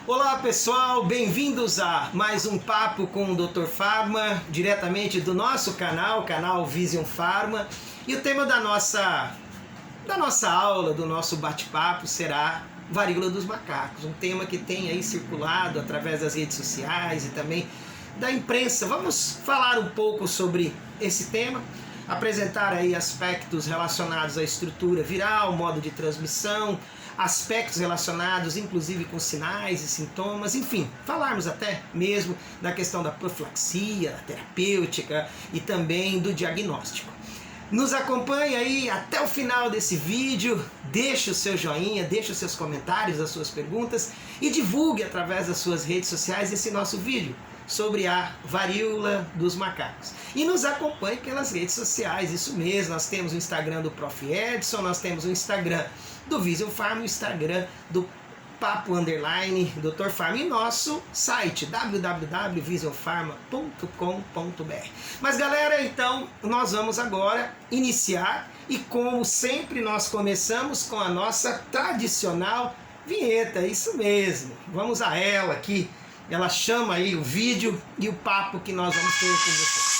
Olá pessoal, bem-vindos a mais um papo com o Dr. Pharma, diretamente do nosso canal, canal Vision Pharma. E o tema da nossa aula, do nosso bate-papo será varíola dos macacos, um tema que tem aí circulado através das redes sociais e também da imprensa. Vamos falar um pouco sobre esse tema, apresentar aí aspectos relacionados à estrutura viral, modo de transmissão, aspectos relacionados inclusive com sinais e sintomas, enfim, falarmos até mesmo da questão da profilaxia, da terapêutica e também do diagnóstico. Nos acompanhe aí até o final desse vídeo, deixe o seu joinha, deixe os seus comentários, as suas perguntas e divulgue através das suas redes sociais esse nosso vídeo sobre a varíola dos macacos. E nos acompanhe pelas redes sociais, isso mesmo, nós temos o Instagram do Prof. Edson, nós temos o Instagram do Vision Pharma, o Instagram do Papo _ Dr. Pharma e nosso site www.visionpharma.com.br. Mas galera, então nós vamos agora iniciar e como sempre nós começamos com a nossa tradicional vinheta, isso mesmo, vamos a ela aqui. Ela chama aí o vídeo e o papo que nós vamos ter com vocês.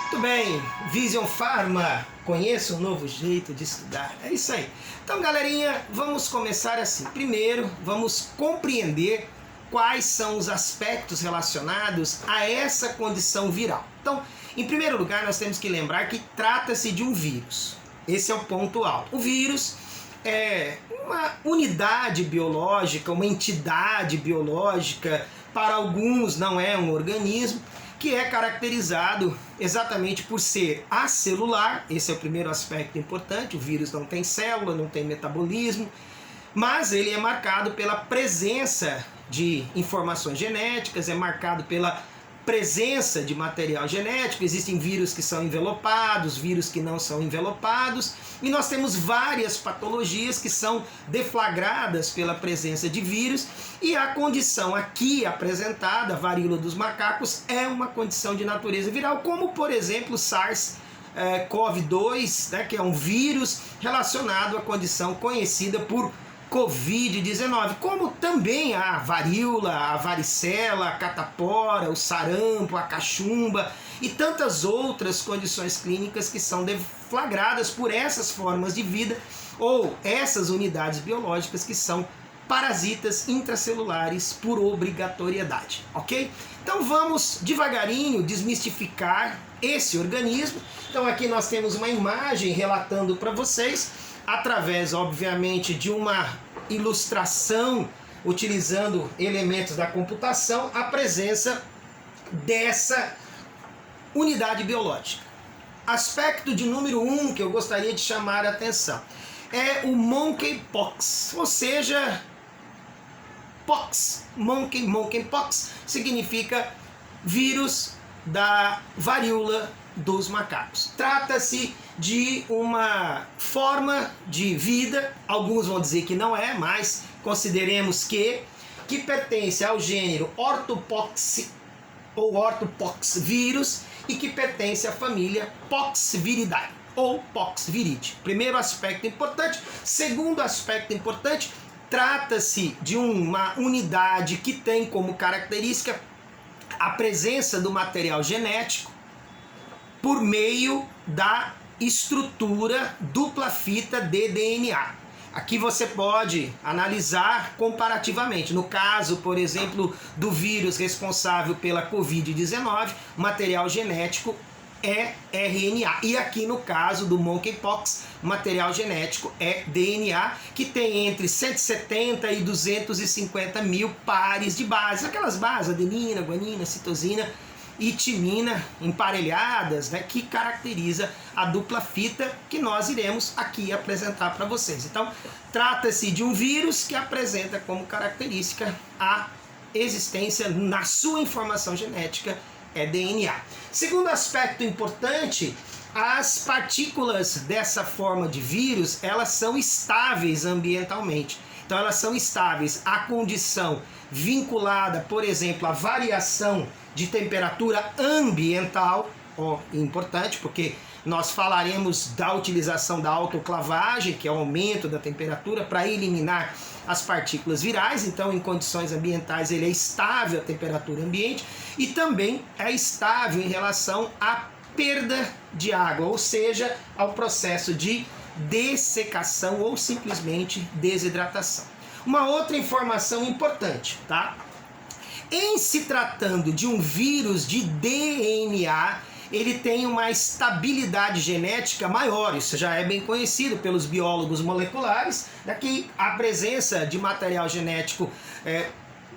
Muito bem, Vision Pharma, conheça um novo jeito de estudar. É isso aí. Então, galerinha, vamos começar assim. Primeiro, vamos compreender quais são os aspectos relacionados a essa condição viral. Então, em primeiro lugar, nós temos que lembrar que trata-se de um vírus. Esse é o ponto alto. O vírus é uma unidade biológica, uma entidade biológica, para alguns não é um organismo, que é caracterizado exatamente por ser acelular. Esse é o primeiro aspecto importante. O vírus não tem célula, não tem metabolismo, mas ele é marcado pela presença de informações genéticas, é marcado pela presença de material genético. Existem vírus que são envelopados, vírus que não são envelopados, e nós temos várias patologias que são deflagradas pela presença de vírus, e a condição aqui apresentada, a varíola dos macacos, é uma condição de natureza viral, como por exemplo SARS-CoV-2, né, que é um vírus relacionado à condição conhecida por Covid-19, como também a varíola, a varicela, a catapora, o sarampo, a cachumba e tantas outras condições clínicas que são deflagradas por essas formas de vida ou essas unidades biológicas que são parasitas intracelulares por obrigatoriedade, ok? Então vamos devagarinho desmistificar esse organismo. Então aqui nós temos uma imagem relatando para vocês, através, obviamente, de uma ilustração, utilizando elementos da computação, a presença dessa unidade biológica. Aspecto de número 1 que eu gostaria de chamar a atenção é o monkeypox, ou seja, monkeypox significa vírus da varíola dos macacos. Trata-se de uma forma de vida, alguns vão dizer que não é, mas consideremos que pertence ao gênero Orthopox ou Orthopox vírus e que pertence à família Poxviridae ou Poxviridae. Primeiro aspecto importante. Segundo aspecto importante, trata-se de uma unidade que tem como característica a presença do material genético por meio da estrutura dupla fita de DNA. Aqui você pode analisar comparativamente. No caso, por exemplo, do vírus responsável pela Covid-19, o material genético é RNA. E aqui no caso do monkeypox, o material genético é DNA, que tem entre 170 e 250 mil pares de bases. Aquelas bases, adenina, guanina, citosina e timina emparelhadas, né, que caracteriza a dupla fita que nós iremos aqui apresentar para vocês. Então, trata-se de um vírus que apresenta como característica a existência na sua informação genética é DNA. Segundo aspecto importante, as partículas dessa forma de vírus, elas são estáveis ambientalmente. Então elas são estáveis à condição vinculada, por exemplo, à variação de temperatura ambiental, importante porque nós falaremos da utilização da autoclavagem, que é o aumento da temperatura para eliminar as partículas virais, então em condições ambientais ele é estável à temperatura ambiente e também é estável em relação à perda de água, ou seja, ao processo de dessecação ou simplesmente desidratação. Uma outra informação importante, tá? Em se tratando de um vírus de DNA, ele tem uma estabilidade genética maior, isso já é bem conhecido pelos biólogos moleculares, que a presença de material genético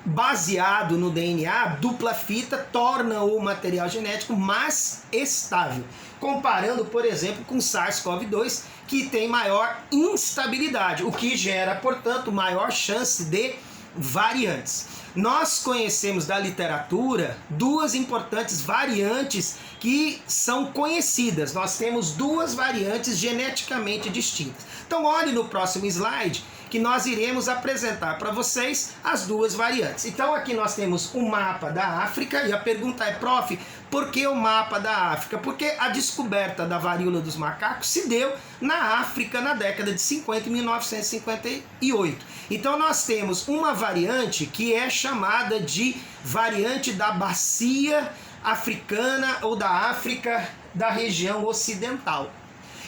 baseado no DNA, dupla fita, torna o material genético mais estável, comparando, por exemplo, com SARS-CoV-2, que tem maior instabilidade, o que gera, portanto, maior chance de variantes. Nós conhecemos da literatura duas importantes variantes que são conhecidas. Nós temos duas variantes geneticamente distintas. Então olhe no próximo slide que nós iremos apresentar para vocês as duas variantes. Então aqui nós temos o mapa da África e a pergunta é, prof, por que o mapa da África? Porque a descoberta da varíola dos macacos se deu na África na década de 50, em 1958. Então nós temos uma variante que é chamada de variante da bacia africana ou da África da região ocidental.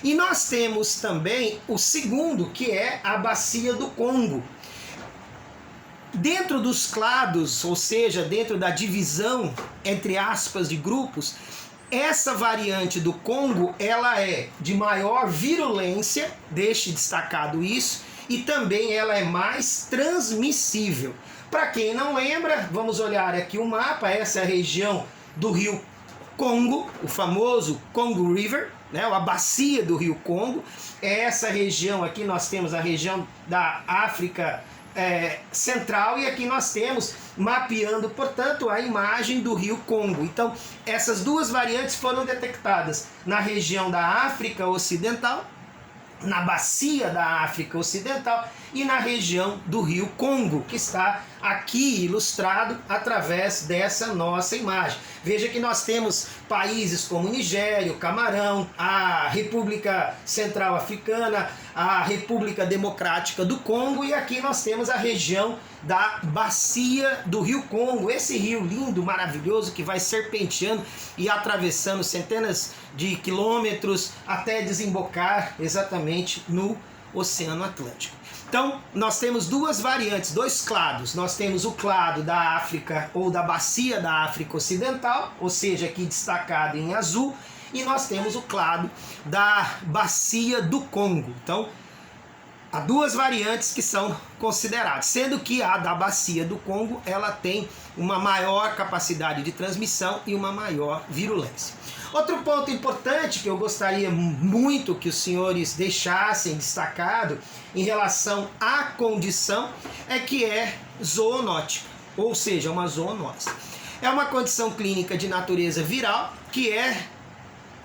E nós temos também o segundo, que é a bacia do Congo. Dentro dos clados, ou seja, dentro da divisão, entre aspas, de grupos, essa variante do Congo, ela é de maior virulência, deixe destacado isso, e também ela é mais transmissível. Para quem não lembra, vamos olhar aqui o mapa, essa é a região do rio Congo, o famoso Congo River, né, a bacia do rio Congo. Essa região aqui nós temos a região da África Central e aqui nós temos mapeando, portanto, a imagem do rio Congo. Então, essas duas variantes foram detectadas na região da África Ocidental, na bacia da África Ocidental e na região do rio Congo, que está aqui ilustrado através dessa nossa imagem. Veja que nós temos países como Nigéria, o Camarão, a República Central Africana, a República Democrática do Congo e aqui nós temos a região da bacia do rio Congo, esse rio lindo, maravilhoso que vai serpenteando e atravessando centenas de quilômetros até desembocar exatamente no Oceano Atlântico. Então, nós temos duas variantes, dois clados. Nós temos o clado da África ou da bacia da África Ocidental, ou seja, aqui destacado em azul, e nós temos o clado da bacia do Congo. Então, há duas variantes que são consideradas, sendo que a da bacia do Congo, ela tem uma maior capacidade de transmissão e uma maior virulência. Outro ponto importante que eu gostaria muito que os senhores deixassem destacado em relação à condição é que é zoonótica, ou seja, uma zoonose. É uma condição clínica de natureza viral que é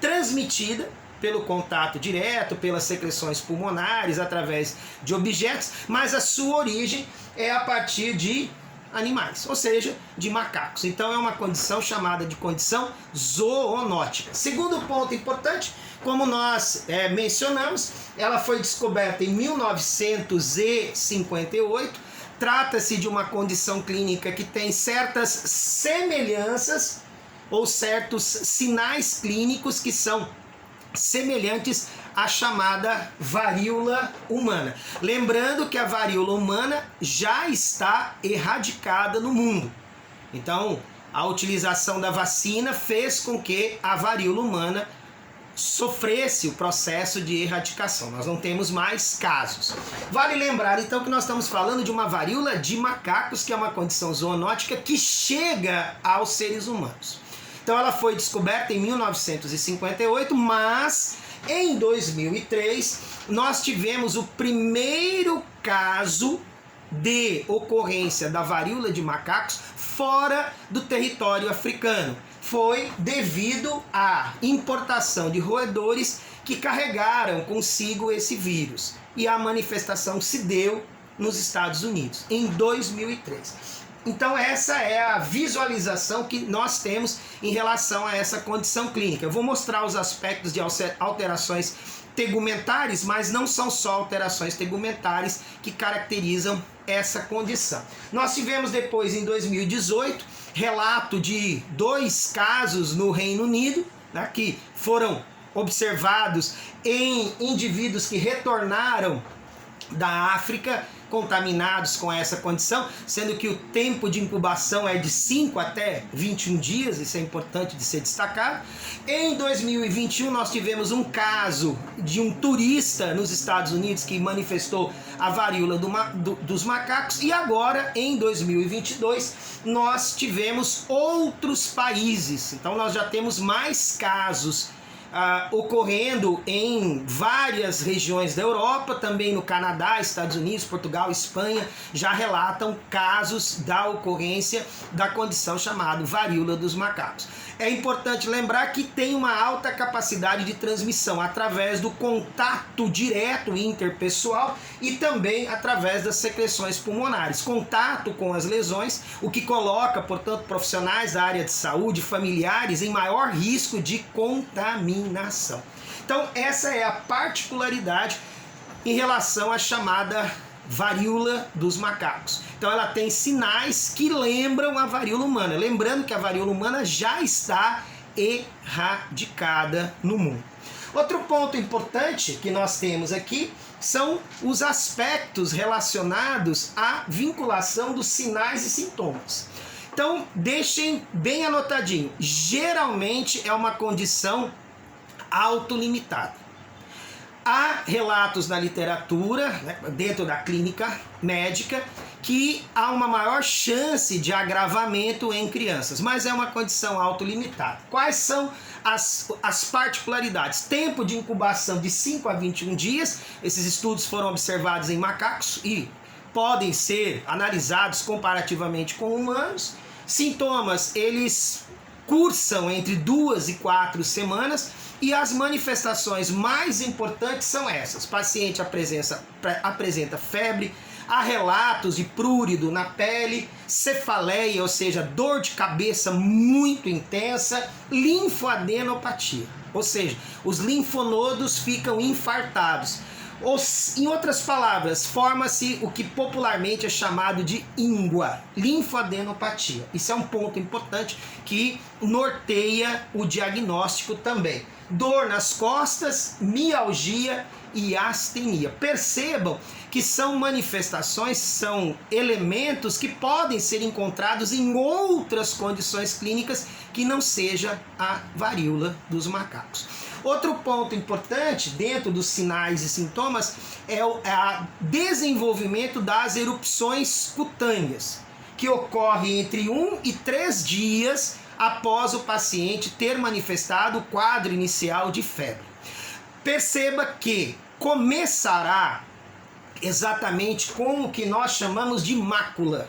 transmitida pelo contato direto, pelas secreções pulmonares, através de objetos, mas a sua origem é a partir de animais, ou seja, de macacos. Então é uma condição chamada de condição zoonótica. Segundo ponto importante, como nós mencionamos, ela foi descoberta em 1958, trata-se de uma condição clínica que tem certas semelhanças ou certos sinais clínicos que são semelhantes à chamada varíola humana. Lembrando que a varíola humana já está erradicada no mundo. Então, a utilização da vacina fez com que a varíola humana sofresse o processo de erradicação. Nós não temos mais casos. Vale lembrar, então, que nós estamos falando de uma varíola de macacos, que é uma condição zoonótica que chega aos seres humanos. Então ela foi descoberta em 1958, mas em 2003 nós tivemos o primeiro caso de ocorrência da varíola de macacos fora do território africano. Foi devido à importação de roedores que carregaram consigo esse vírus. E a manifestação se deu nos Estados Unidos, em 2003. Então essa é a visualização que nós temos em relação a essa condição clínica. Eu vou mostrar os aspectos de alterações tegumentares, mas não são só alterações tegumentares que caracterizam essa condição. Nós tivemos depois, em 2018, relato de 2 casos no Reino Unido, né, que foram observados em indivíduos que retornaram da África contaminados com essa condição, sendo que o tempo de incubação é de 5 até 21 dias, isso é importante de ser destacado. Em 2021 nós tivemos um caso de um turista nos Estados Unidos que manifestou a varíola dos macacos, e agora em 2022 nós tivemos outros países, então nós já temos mais casos ocorrendo em várias regiões da Europa, também no Canadá, Estados Unidos, Portugal, Espanha, já relatam casos da ocorrência da condição chamada varíola dos macacos. É importante lembrar que tem uma alta capacidade de transmissão através do contato direto interpessoal e também através das secreções pulmonares. Contato com as lesões, o que coloca, portanto, profissionais da área de saúde, familiares, em maior risco de contaminação. Então, essa é a particularidade em relação à chamada varíola dos macacos. Então ela tem sinais que lembram a varíola humana. Lembrando que a varíola humana já está erradicada no mundo. Outro ponto importante que nós temos aqui são os aspectos relacionados à vinculação dos sinais e sintomas. Então deixem bem anotadinho. Geralmente é uma condição autolimitada. Há relatos na literatura, né, dentro da clínica médica, que há uma maior chance de agravamento em crianças, mas é uma condição autolimitada. Quais são as particularidades? Tempo de incubação de 5 a 21 dias, esses estudos foram observados em macacos e podem ser analisados comparativamente com humanos. Sintomas, eles cursam entre 2 e 4 semanas, e as manifestações mais importantes são essas. O paciente apresenta febre, há relatos de prurido na pele, cefaleia, ou seja, dor de cabeça muito intensa, linfoadenopatia, ou seja, os linfonodos ficam infartados. Em outras palavras, forma-se o que popularmente é chamado de íngua, linfoadenopatia. Isso é um ponto importante que norteia o diagnóstico também. Dor nas costas, mialgia e astenia. Percebam que são manifestações, são elementos que podem ser encontrados em outras condições clínicas que não seja a varíola dos macacos. Outro ponto importante dentro dos sinais e sintomas é o desenvolvimento das erupções cutâneas, que ocorre entre 1 e 3 dias após o paciente ter manifestado o quadro inicial de febre. Perceba que começará exatamente com o que nós chamamos de mácula.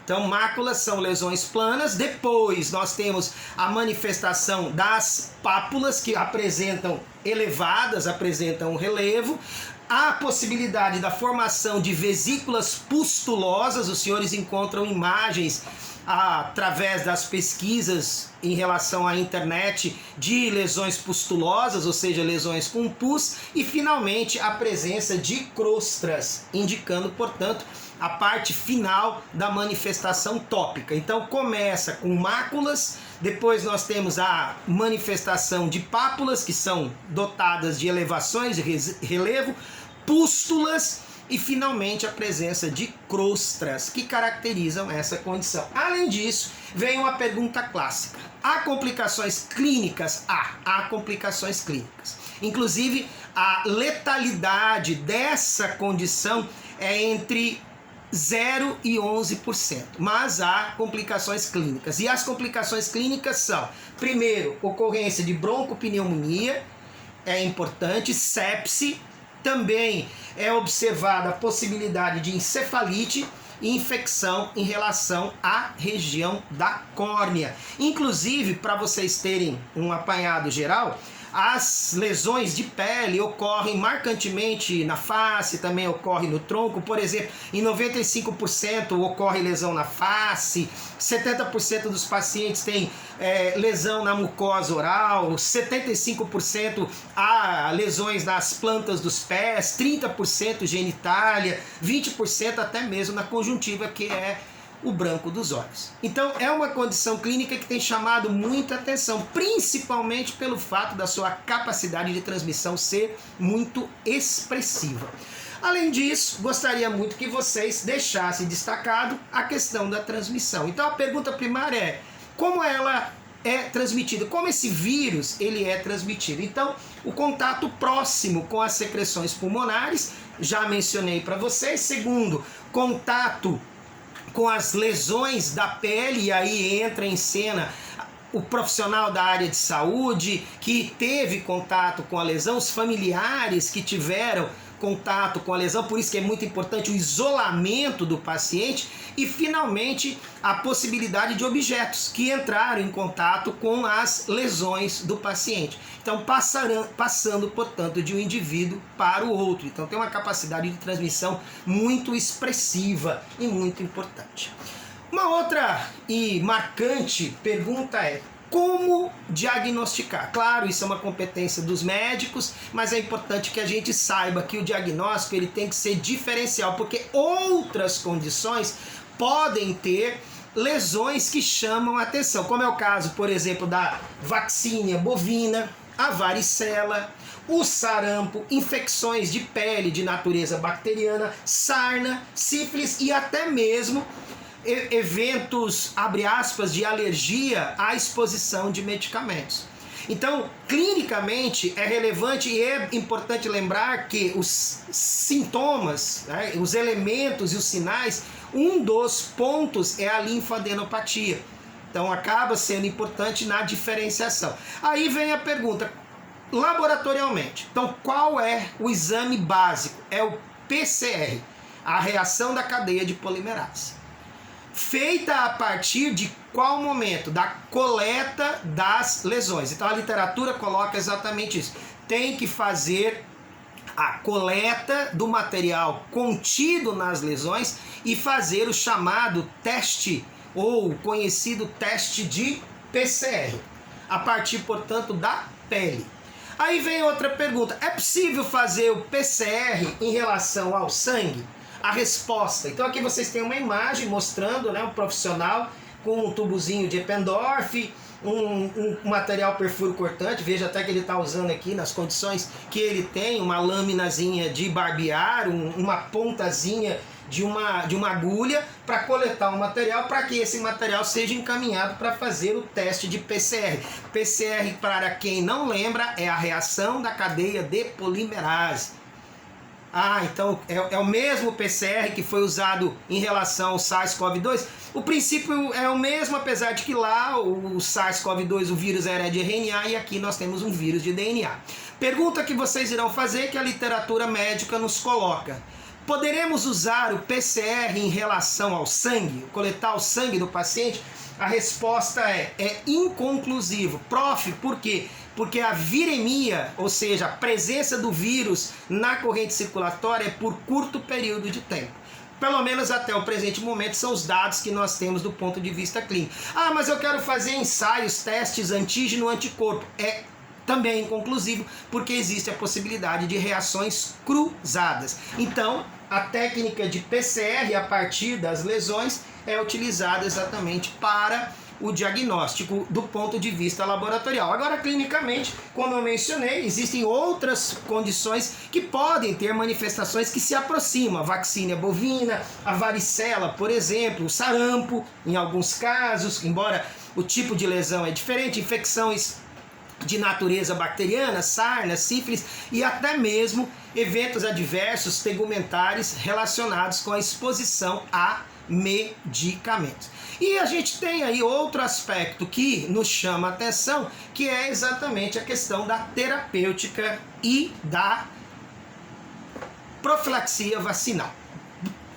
Então, máculas são lesões planas. Depois nós temos a manifestação das pápulas, que apresentam elevadas, apresentam relevo. Há a possibilidade da formação de vesículas pustulosas. Os senhores encontram imagens através das pesquisas em relação à internet de lesões pustulosas, ou seja, lesões com pus, e finalmente a presença de crostras, indicando, portanto, a parte final da manifestação tópica. Então começa com máculas, depois nós temos a manifestação de pápulas, que são dotadas de elevações de relevo, pústulas, e finalmente a presença de crostras, que caracterizam essa condição. Além disso, vem uma pergunta clássica. Há complicações clínicas? Há complicações clínicas. Inclusive, a letalidade dessa condição é entre 0 e 11%, mas há complicações clínicas. E as complicações clínicas são, primeiro, ocorrência de broncopneumonia, é importante, sepse. Também é observada a possibilidade de encefalite e infecção em relação à região da córnea. Inclusive, para vocês terem um apanhado geral, As lesões de pele ocorrem marcantemente na face, também ocorre no tronco. Por exemplo, em 95% ocorre lesão na face, 70% dos pacientes têm lesão na mucosa oral, 75% há lesões nas plantas dos pés, 30% genitália, 20% até mesmo na conjuntiva, que é o branco dos olhos. Então é uma condição clínica que tem chamado muita atenção, principalmente pelo fato da sua capacidade de transmissão ser muito expressiva. Além disso, gostaria muito que vocês deixassem destacado a questão da transmissão. Então a pergunta primária é: como ela é transmitida? Como esse vírus ele é transmitido? Então, o contato próximo com as secreções pulmonares, já mencionei para vocês. Segundo, contato com as lesões da pele, e aí entra em cena o profissional da área de saúde que teve contato com a lesão, os familiares que tiveram contato com a lesão, por isso que é muito importante o isolamento do paciente. E finalmente a possibilidade de objetos que entraram em contato com as lesões do paciente. Então passando, portanto, de um indivíduo para o outro. Então tem uma capacidade de transmissão muito expressiva e muito importante. Uma outra e marcante pergunta é: como diagnosticar? Claro, isso é uma competência dos médicos, mas é importante que a gente saiba que o diagnóstico ele tem que ser diferencial, porque outras condições podem ter lesões que chamam a atenção, como é o caso, por exemplo, da vaccínia bovina, a varicela, o sarampo, infecções de pele de natureza bacteriana, sarna, sífilis e até mesmo eventos, abre aspas, de alergia à exposição de medicamentos. Então, clinicamente é relevante e é importante lembrar que os sintomas, né, os elementos e os sinais, um dos pontos é a linfadenopatia. Então acaba sendo importante na diferenciação. Aí vem a pergunta, laboratorialmente. Então qual é o exame básico? É o PCR, a reação da cadeia de polimerase. Feita a partir de qual momento? Da coleta das lesões. Então a literatura coloca exatamente isso. Tem que fazer a coleta do material contido nas lesões e fazer o chamado teste, ou conhecido teste de PCR, a partir, portanto, da pele. Aí vem outra pergunta: é possível fazer o PCR em relação ao sangue? A resposta, então aqui vocês têm uma imagem mostrando, né, um profissional com um tubozinho de Eppendorf, um material perfuro cortante, veja até que ele está usando aqui nas condições que ele tem, uma laminazinha de barbear, uma pontazinha de uma agulha para coletar o material, para que esse material seja encaminhado para fazer o teste de PCR. PCR, para quem não lembra, é a reação da cadeia de polimerase. Ah, então é o mesmo PCR que foi usado em relação ao SARS-CoV-2? O princípio é o mesmo, apesar de que lá o SARS-CoV-2, o vírus era de RNA, e aqui nós temos um vírus de DNA. Pergunta que vocês irão fazer, que a literatura médica nos coloca: poderemos usar o PCR em relação ao sangue, coletar o sangue do paciente? A resposta é inconclusivo. Prof, por quê? Porque a viremia, ou seja, a presença do vírus na corrente circulatória, é por curto período de tempo. Pelo menos até o presente momento são os dados que nós temos do ponto de vista clínico. Ah, mas eu quero fazer ensaios, testes antígeno-anticorpo. É também inconclusivo, porque existe a possibilidade de reações cruzadas. Então, a técnica de PCR a partir das lesões é utilizada exatamente para o diagnóstico do ponto de vista laboratorial. Agora, clinicamente, como eu mencionei, existem outras condições que podem ter manifestações que se aproximam. A vaccínia bovina, a varicela, por exemplo, o sarampo, em alguns casos, embora o tipo de lesão é diferente, infecções de natureza bacteriana, sarna, sífilis e até mesmo eventos adversos tegumentares relacionados com a exposição a medicamentos. E a gente tem aí outro aspecto que nos chama a atenção, que é exatamente a questão da terapêutica e da profilaxia vacinal.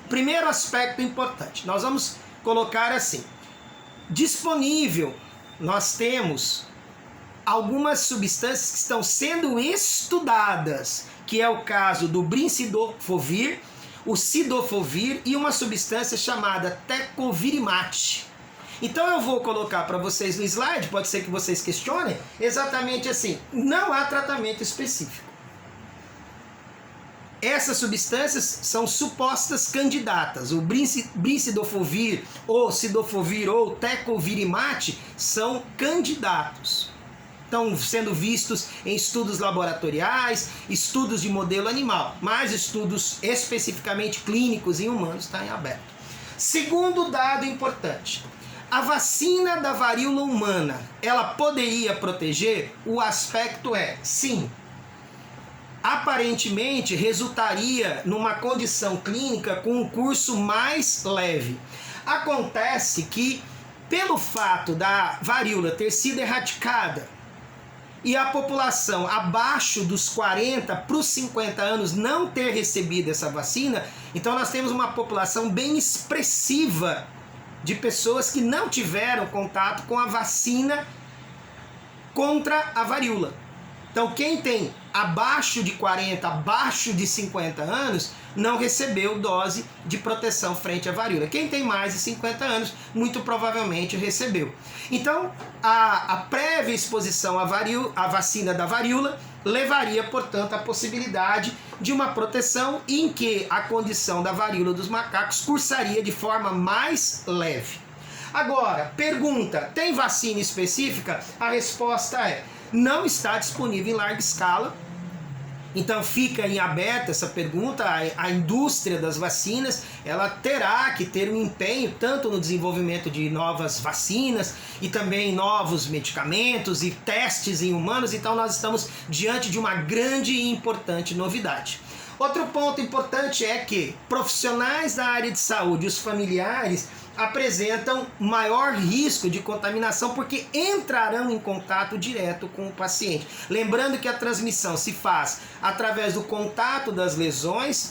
Primeiro aspecto importante, nós vamos colocar assim: disponível, nós temos algumas substâncias que estão sendo estudadas, que é o caso do brincidofovir, o cidofovir e uma substância chamada tecovirimat. Então eu vou colocar para vocês no slide, pode ser que vocês questionem, exatamente assim, não há tratamento específico. Essas substâncias são supostas candidatas. O brincidofovir, ou cidofovir, ou tecovirimat são candidatos. Estão sendo vistos em estudos laboratoriais, estudos de modelo animal, mas estudos especificamente clínicos em humanos estão em aberto. Segundo dado importante, a vacina da varíola humana, ela poderia proteger? O aspecto é sim. Aparentemente resultaria numa condição clínica com um curso mais leve. Acontece que, pelo fato da varíola ter sido erradicada e a população abaixo dos 40 para os 50 anos não ter recebido essa vacina, então nós temos uma população bem expressiva de pessoas que não tiveram contato com a vacina contra a varíola. Então quem tem abaixo de 40, abaixo de 50 anos, não recebeu dose de proteção frente à varíola. Quem tem mais de 50 anos, muito provavelmente recebeu. Então, a prévia exposição à vacina da varíola levaria, portanto, à possibilidade de uma proteção em que a condição da varíola dos macacos cursaria de forma mais leve. Agora, pergunta, tem vacina específica? A resposta é: não está disponível em larga escala. Então fica em aberto essa pergunta. A indústria das vacinas, ela terá que ter um empenho tanto no desenvolvimento de novas vacinas e também novos medicamentos e testes em humanos. Então nós estamos diante de uma grande e importante novidade. Outro ponto importante é que profissionais da área de saúde, os familiares, apresentam maior risco de contaminação porque entrarão em contato direto com o paciente. Lembrando que a transmissão se faz através do contato das lesões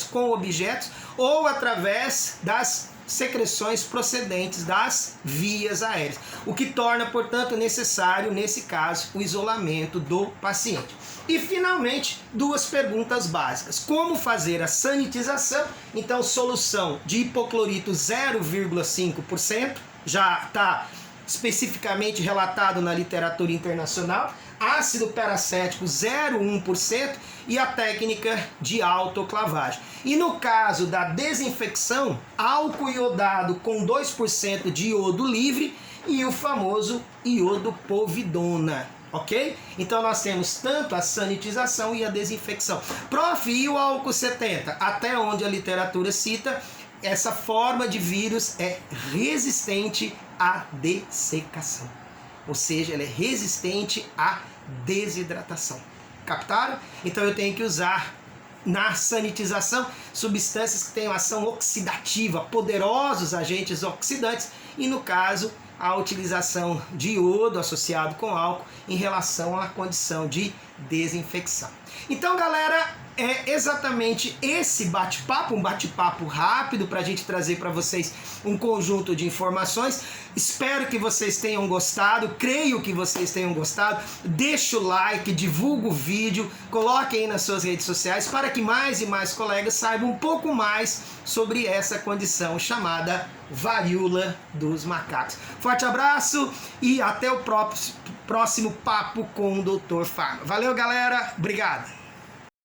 com objetos ou através das secreções procedentes das vias aéreas, o que torna, portanto, necessário, nesse caso, o isolamento do paciente. E, finalmente, duas perguntas básicas. Como fazer a sanitização? Então, solução de hipoclorito 0,5%, já está especificamente relatado na literatura internacional, ácido peracético 0,1% e a técnica de autoclavagem. E no caso da desinfecção, álcool iodado com 2% de iodo livre e o famoso iodo povidona. Ok? Então nós temos tanto a sanitização e a desinfecção. Prof, e o álcool 70? Até onde a literatura cita, essa forma de vírus é resistente à dessecação. Ou seja, ela é resistente à desidratação. Captaram? Então eu tenho que usar na sanitização substâncias que tenham ação oxidativa, poderosos agentes oxidantes, e no caso a utilização de iodo associado com álcool em relação à condição de desinfecção. Então, galera, é exatamente esse bate-papo, um bate-papo rápido para a gente trazer para vocês um conjunto de informações. Espero que vocês tenham gostado, creio que vocês tenham gostado. Deixa o like, divulga o vídeo, coloque aí nas suas redes sociais para que mais e mais colegas saibam um pouco mais sobre essa condição chamada varíola dos macacos. Forte abraço e até o próximo papo com o Dr. Pharma. Valeu, galera. Obrigado.